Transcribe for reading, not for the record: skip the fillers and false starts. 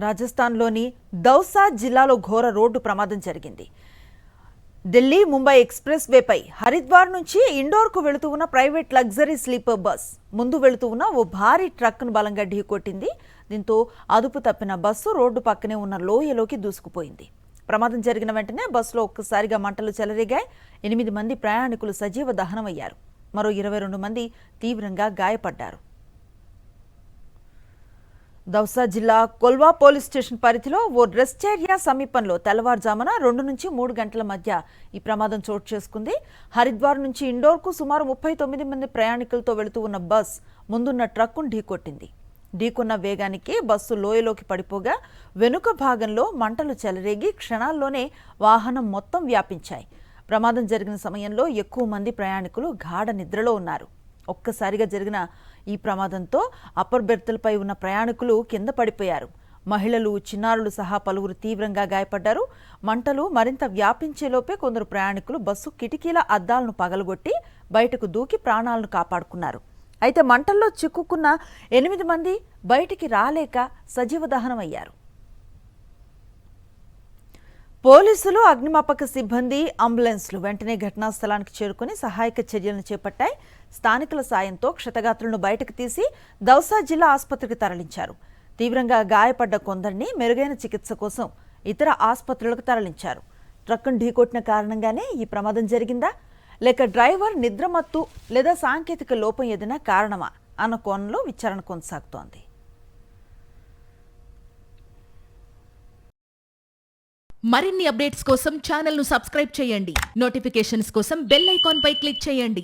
రాజస్థాన్లోని దౌసా జిల్లాలో ఘోర రోడ్డు ప్రమాదం జరిగింది. ఢిల్లీ ముంబై ఎక్స్ప్రెస్ వేపై హరిద్వార్ నుంచి ఇండోర్కు వెళుతూ ఉన్న ప్రైవేట్ లగ్జరీ స్లీపర్ బస్ ముందు వెళుతూ ఉన్న ఓ భారీ ట్రక్ను బలంగా ఢీకొట్టింది. దీంతో అదుపు తప్పిన బస్సు రోడ్డు పక్కనే ఉన్న లోయలోకి దూసుకుపోయింది. ప్రమాదం జరిగిన వెంటనే బస్సులో ఒక్కసారిగా మంటలు చెలరేగాయి. 8 మంది ప్రయాణికులు సజీవ దహనమయ్యారు. మరో 22 మంది తీవ్రంగా గాయపడ్డారు. దౌసా జిల్లా కొల్వా పోలీస్ స్టేషన్ పరిధిలో ఓ రెస్ట్ ఏరియా సమీపంలో తెల్లవారుజామున 2 నుంచి 3 గంటల మధ్య ఈ ప్రమాదం చోటు చేసుకుంది. హరిద్వార్ నుంచి ఇండోర్కు సుమారు 39 మంది ప్రయాణికులతో వెళుతూ ఉన్న బస్ ముందున్న ట్రక్కును ఢీకొట్టింది. ఢీకొన్న వేగానికి బస్సు లోయలోకి పడిపోగా వెనుక భాగంలో మంటలు చెలరేగి క్షణాల్లోనే వాహనం మొత్తం వ్యాపించాయి. ప్రమాదం జరిగిన సమయంలో ఎక్కువ మంది ప్రయాణికులు గాఢ నిద్రలో ఉన్నారు. ఒక్కసారిగా జరిగిన ఈ ప్రమాదంతో అప్పర్ బెర్తులపై ఉన్న ప్రయాణికులు కింద పడిపోయారు. మహిళలు, చిన్నారులు సహా పలువురు తీవ్రంగా గాయపడ్డారు. మంటలు మరింత వ్యాపించేలోపే కొందరు ప్రయాణికులు బస్సు కిటికీల అద్దాలను పగలగొట్టి బయటకు దూకి ప్రాణాలను కాపాడుకున్నారు. అయితే మంటల్లో చిక్కుకున్న 8 మంది బయటికి రాలేక సజీవ దహనమయ్యారు. పోలీసులు, అగ్నిమాపక సిబ్బంది, అంబులెన్స్లు వెంటనే ఘటనా స్థలానికి చేరుకుని సహాయక చర్యలను చేపట్టాయి. స్థానికుల సాయంతో క్షతగాత్రులను బయటకు తీసి దౌసా జిల్లా ఆసుపత్రికి తరలించారు. తీవ్రంగా గాయపడ్డ కొందరిని మెరుగైన చికిత్స కోసం ఇతర ఆసుపత్రులకు తరలించారు. ట్రక్కును ఢీకొట్టిన కారణంగానే ఈ ప్రమాదం జరిగిందా, లేక డ్రైవర్ నిద్రమత్తు లేదా సాంకేతిక లోపం ఏదైనా కారణమా అన్న కోణంలో విచారణ కొనసాగుతోంది. మరిన్ని అప్డేట్స్ కోసం ఛానల్ను సబ్స్క్రైబ్ చేయండి. నోటిఫికేషన్స్ కోసం బెల్ ఐకాన్ పై క్లిక్ చేయండి.